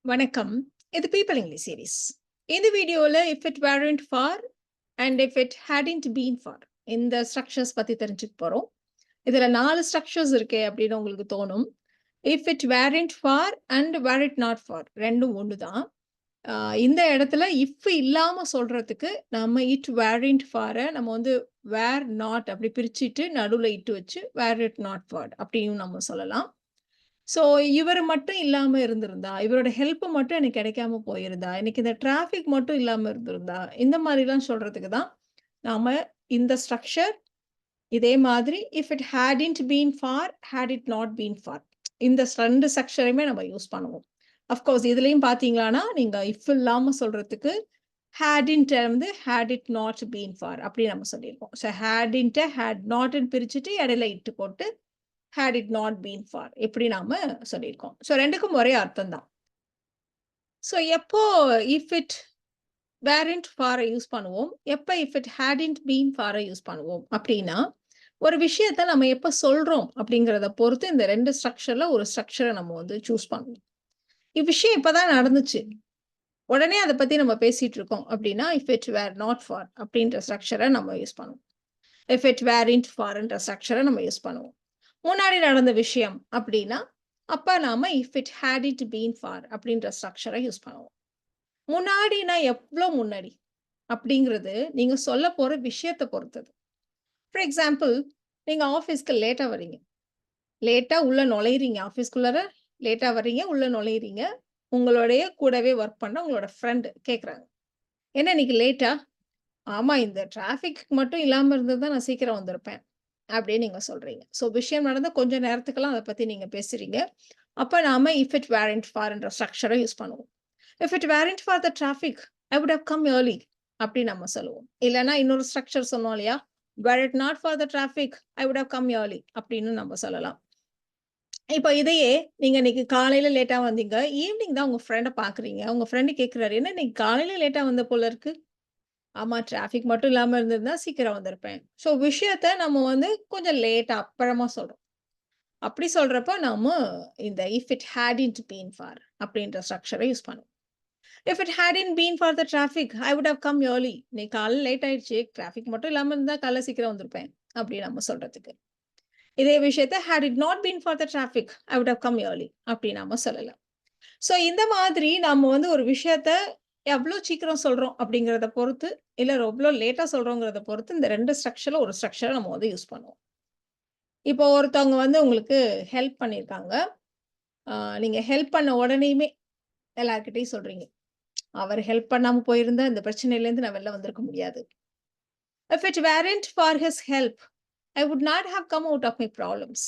வணக்கம். இது people English series. இந்த வீடியோல if it weren't for and if it hadn't been for இந்த ஸ்ட்ரக்சர்ஸ் பத்தி தெரிஞ்சுக்க போறோம். இதுல 4 ஸ்ட்ரக்சர்ஸ் இருக்கே அப்படின்னு உங்களுக்கு தோணும். If it weren't for and were it not for ரெண்டும் ஒண்ணுதான். இந்த இடத்துல இஃப் இல்லாம சொல்றதுக்கு நம்ம இட் வேரன்ட் ஃபார நம்ம வந்து வேர் நாட் அப்படி பிரிச்சுட்டு நடுவுல இட்டு வச்சு வேர் இட் நாட் ஃபார் அப்படின்னு நம்ம சொல்லலாம். ஸோ இவர் மட்டும் இல்லாம இருந்திருந்தா, இவரோட ஹெல்ப் மட்டும் எனக்கு கிடைக்காம போயிருந்தா, எனக்கு இந்த டிராஃபிக் மட்டும் இல்லாம இருந்திருந்தா, இந்த மாதிரிலாம் சொல்றதுக்கு தான் நாம இந்த ஸ்ட்ரக்சர் இதே மாதிரி if it hadn't been for, had it not been for இந்த 2 ஸ்ட்ரக்சரையுமே நம்ம யூஸ் பண்ணுவோம். அஃப்கோர்ஸ் இதுலயும் பார்த்தீங்களான்னா, நீங்க இஃப் இல்லாம சொல்றதுக்கு ஹேடின்ட்ட வந்து had it not been for அப்படி நம்ம சொல்லியிருக்கோம். ஸோ ஹேடின்ட்ட ஹேட் நாட்ன்னு பிரிச்சுட்டு இடையில இட்டு போட்டு had it not been for எப்படி நாம சொல்லியிருக்கோம். ஸோ 2க்கும் ஒரே அர்த்தம் தான். ஸோ எப்போ if it weren't for use பண்ணுவோம், எப்போ if it hadn't been for use பண்ணுவோம் அப்படின்னா, ஒரு விஷயத்த நம்ம எப்போ சொல்றோம் அப்படிங்கிறத பொறுத்து இந்த 2 ஸ்ட்ரக்சர்ல ஒரு ஸ்ட்ரக்சரை நம்ம வந்து சூஸ் பண்ணுவோம். இவ்விஷயம் இப்பதான் நடந்துச்சு, உடனே அதை பத்தி நம்ம பேசிட்டு இருக்கோம் அப்படின்னா if it where not for அப்படின்ற ஸ்ட்ரக்சரை நம்ம யூஸ் பண்ணுவோம். இஃப் இட் வேரன்ட் ஃபார்ன்ற ஸ்ட்ரக்சரை நம்ம யூஸ் பண்ணுவோம். முன்னாடி நடந்த விஷயம் அப்படின்னா அப்ப நாம if it had it been for அப்படின்ற ஸ்ட்ரக்சரை யூஸ் பண்ணுவோம். முன்னாடினா எவ்வளோ முன்னாடி அப்படிங்கிறது நீங்க சொல்ல போற விஷயத்தை பொறுத்தது. ஃபார் எக்ஸாம்பிள், நீங்க ஆஃபீஸ்க்கு லேட்டா வர்றீங்க, லேட்டா உள்ள நுழையிறீங்க, ஆஃபீஸ்க்குள்ளார லேட்டா வர்றீங்க, உள்ள நுழையிறீங்க. உங்களுடைய கூடவே ஒர்க் பண்ண உங்களோட ஃப்ரெண்டு கேட்குறாங்க, என்ன இன்னைக்கு லேட்டா? ஆமா, இந்த டிராஃபிக் மட்டும் இல்லாம இருந்தது நான் சீக்கிரம் வந்திருப்பேன் அப்படின்னு நீங்க சொல்றீங்க. ஸோ விஷயம் நடந்த கொஞ்ச நேரத்துக்கெல்லாம் அதை பத்தி நீங்க பேசுறீங்க. அப்ப நாம இஃப் இட் வேரன்ட் ஃபார்ன்ற ஸ்ட்ரக்சரை யூஸ் பண்ணுவோம். If it weren't for the traffic I would have come early அப்படி நம்ம சொல்லுவோம். இல்லைன்னா இன்னொரு ஸ்ட்ரக்சர் சொன்னோம் இல்லையா, were it not for the traffic I would have come early அப்படின்னு நம்ம சொல்லலாம். இப்போ இதையே நீங்க இன்னைக்கு காலையில லேட்டா வந்தீங்க, ஈவினிங் தான் உங்க ஃப்ரெண்டை பாக்குறீங்க. உங்க ஃப்ரெண்டு கேட்கிறாரு, என்ன இன்னைக்கு காலையில லேட்டா வந்த போல இருக்கு? ஆமா, டிராஃபிக் மட்டும் இல்லாம இருந்திருந்தா சீக்கிரம் வந்திருப்பேன். ஸோ விஷயத்த நம்ம வந்து கொஞ்சம் லேட்டா அப்புறமா சொல்றோம். அப்படி சொல்றப்ப நாம இந்த if it hadn't been for அப்படின்ற ஸ்ட்ரக்சரை யூஸ் பண்ணுவோம். If it hadn't been for the traffic I would have come early. இன்னைக்கு காலைல லேட் ஆயிடுச்சு, டிராஃபிக் மட்டும் இல்லாம இருந்தா காலைல சீக்கிரம் வந்திருப்பேன் அப்படி நம்ம சொல்றதுக்கு. இதே விஷயத்த had it not been for the traffic I would have come early அப்படி நாம சொல்லலாம். ஸோ இந்த மாதிரி நம்ம வந்து ஒரு விஷயத்த எவ்வளோ சீக்கிரம் சொல்றோம் அப்படிங்கிறத பொறுத்து, இல்ல எவ்வளோ லேட்டா சொல்றோங்கிறத பொறுத்து இந்த 2 ஸ்ட்ரக்சர்ல ஒரு ஸ்ட்ரக்சரை நம்ம வந்து யூஸ் பண்ணுவோம். இப்போ ஒருத்தவங்க வந்து உங்களுக்கு ஹெல்ப் பண்ணியிருக்காங்க. நீங்க ஹெல்ப் பண்ண உடனேயுமே எல்லார்கிட்டயும் சொல்றீங்க, அவர் ஹெல்ப் பண்ணாம போயிருந்தா இந்த பிரச்சனையிலேருந்து நான் வெளில வந்திருக்க முடியாது. If it weren't for his help I would not have come out of my problems.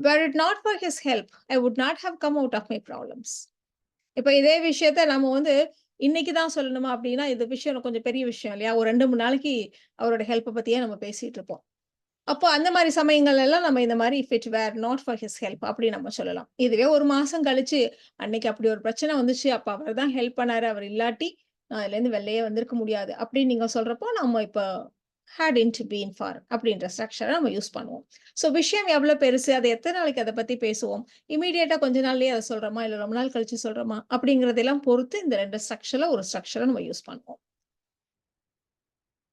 Were it not for his help I would not have come out of my problems. இப்ப இதே விஷயத்த நம்ம வந்து இன்னைக்கு தான் சொல்லணுமா அப்படின்னா, இந்த விஷயம் கொஞ்சம் பெரிய விஷயம் இல்லையா? ஒரு 2, 3 நாளைக்கு அவரோட ஹெல்ப்ப பத்தியே நம்ம பேசிட்டு இருப்போம். அப்போ அந்த மாரி சமயங்கள் எல்லாம் நம்ம இந்த மாரி if it where not for his help அப்படி நம்ம சொல்லலாம். இதுவே 1 மாசம் கழிச்சு, அன்னைக்கு அப்படி ஒரு பிரச்சனை வந்துச்சு, அப்ப அவர் தான் ஹெல்ப் பண்ணாரு, அவர் இல்லாட்டி நான் இதுலேருந்து வெளிலயே வந்திருக்க முடியாது அப்படின்னு நீங்க சொல்றப்போ, நம்ம இப்ப ஹேடன்ட் பீன் ஃபார் அப்படின்ற ஸ்ட்ரக்சரை நம்ம யூஸ் பண்ணுவோம். ஸோ விஷயம் எவ்வளோ பெருசு, அது எத்தனை நாளைக்கு அதை பத்தி பேசுவோம், இம்மீடியட்டா கொஞ்ச நாள்லயே அதை சொல்றோமா, இல்ல ரொம்ப நாள் கழிச்சு சொல்றோமா அப்படிங்கிறதெல்லாம் பொறுத்து இந்த 2 ஸ்ட்ரக்சர்ல ஒரு ஸ்ட்ரக்சரை நம்ம யூஸ் பண்ணுவோம்.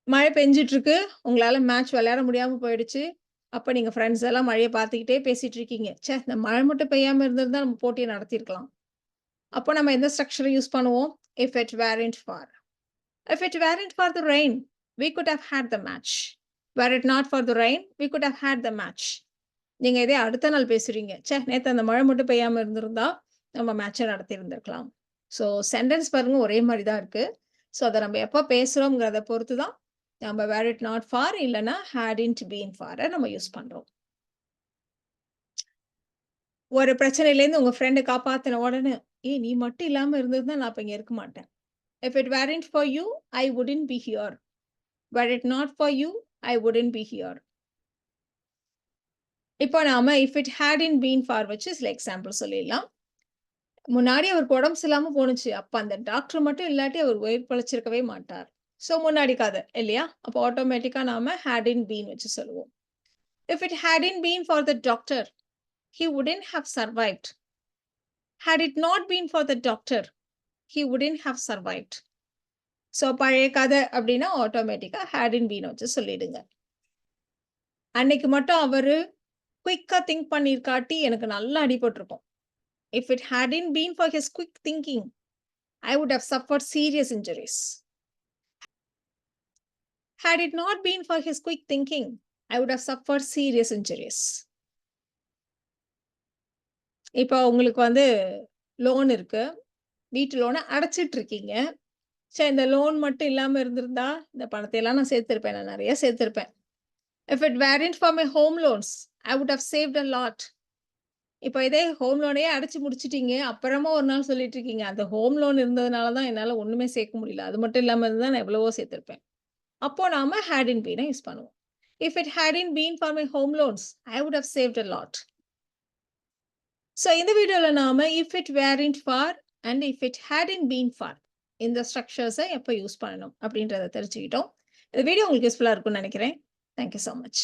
மழை பெஞ்சுட்டு இருக்கு, உங்களால மேட்ச் விளையாட முடியாம போயிடுச்சு. அப்ப நீங்க ஃப்ரெண்ட்ஸ் எல்லாம் மழைய பார்த்துக்கிட்டே பேசிட்டு இருக்கீங்க. ச்சே! இந்த மழை மட்டும் பெய்யாம இருந்திருந்தா நம்ம போட்டிய நடத்தியிருக்கலாம். அப்போ நம்ம எந்த ஸ்ட்ரக்சர யூஸ் பண்ணுவோம்? If it weren't for. If it weren't for the rain, we could have had the match. Were it not for the rain, we could have had the match. நீங்க இதே அடுத்த நாள் பேசுறீங்க. ச்சே! நேத்து அந்த மழை மட்டும் பெய்யாம இருந்திருந்தா, நம்ம மேட்ச நடத்தி இருந்திருக்கலாம். ஸோ சென்டென்ஸ் பாருங்க ஒரே மாரி தான் இருக்கு. ஸோ அத நம்ம எப்ப பேசுறோம்ங்கிறத பொறுத்து தான், நம்ம வேர் இட் நாட் ஃபார் இல்லன்னா ஹேடன்ட் பீன் ஃபார நம்ம யூஸ் பண்றோம். ஒரு பிரச்சனையிலேருந்து உங்க ஃப்ரெண்ட காப்பாத்துன உடனே, ஏய் நீ மட்டும் இல்லாம இருந்திருந்தா நான் இப்ப இங்க இருக்க மாட்டேன். If it weren't for you, I wouldn't be here. Were it not for you, I wouldn't be here. இப்போ நாம if it hadn't been for வச்சு சில எக்ஸாம்பிள் சொல்லிடலாம். முன்னாடி அவருக்கு உடம்பு சரியில்லாம போணுச்சு. அப்ப அந்த டாக்டர் மட்டும் இல்லாட்டி அவர் உயிர் பிழைச்சிருக்கவே மாட்டார். ஸோ முன்னாடி கதை இல்லையா? அப்போ ஆட்டோமேட்டிக்கா நாம ஹேடன்ட் பீன் வச்சு சொல்லுவோம். If it hadn't been for the doctor, he wouldn't have survived. Had it not been for the doctor, he wouldn't have survived. So பழைய கதை அப்படின்னா ஆட்டோமேட்டிக்காக ஹேடின் பீன் வச்சு சொல்லிடுங்க. அன்னைக்கு மட்டும் அவரு குயிக்காக திங்க் பண்ணியிருக்காட்டி எனக்கு நல்லா அடிபட்டிருக்கும். If it hadn't been for his quick thinking, I would have suffered serious injuries. Had it not been for his quick thinking, I would have suffered serious injuries. இப்போ உங்களுக்கு வந்து லோன் இருக்கு, வீட்டு லோனை அடைச்சிட்டு இருக்கீங்க. சரி, இந்த லோன் மட்டும் இல்லாமல் இருந்திருந்தா இந்த பணத்தை எல்லாம் நான் சேர்த்திருப்பேன், நான் நிறைய சேர்த்திருப்பேன். If it weren't for my home loans, I would have saved a lot. இப்போ இதே ஹோம் லோனையே அடைச்சி முடிச்சிட்டீங்க, அப்புறமா ஒரு நாள் சொல்லிட்டு இருக்கீங்க அந்த ஹோம் லோன் இருந்ததுனால தான் என்னால் ஒன்றுமே சேர்க்க முடியல, அது மட்டும் இல்லாமல் இருந்தால் நான் எவ்வளவோ சேர்த்திருப்பேன். அப்போ நாம had in been யூஸ் பண்ணுவோம். If it hadn't been for my home loans, I would have saved a lot. So இந்த வீடியோல நாம if it weren't for and if it hadn't been for இந்த ஸ்ட்ரக்சர்ஸை எப்போ யூஸ் பண்ணணும் அப்படின்றத தெரிஞ்சுக்கிட்டோம். இந்த வீடியோ உங்களுக்கு யூஸ்ஃபுல்லாக இருக்கும்னு நினைக்கிறேன். Thank you so much.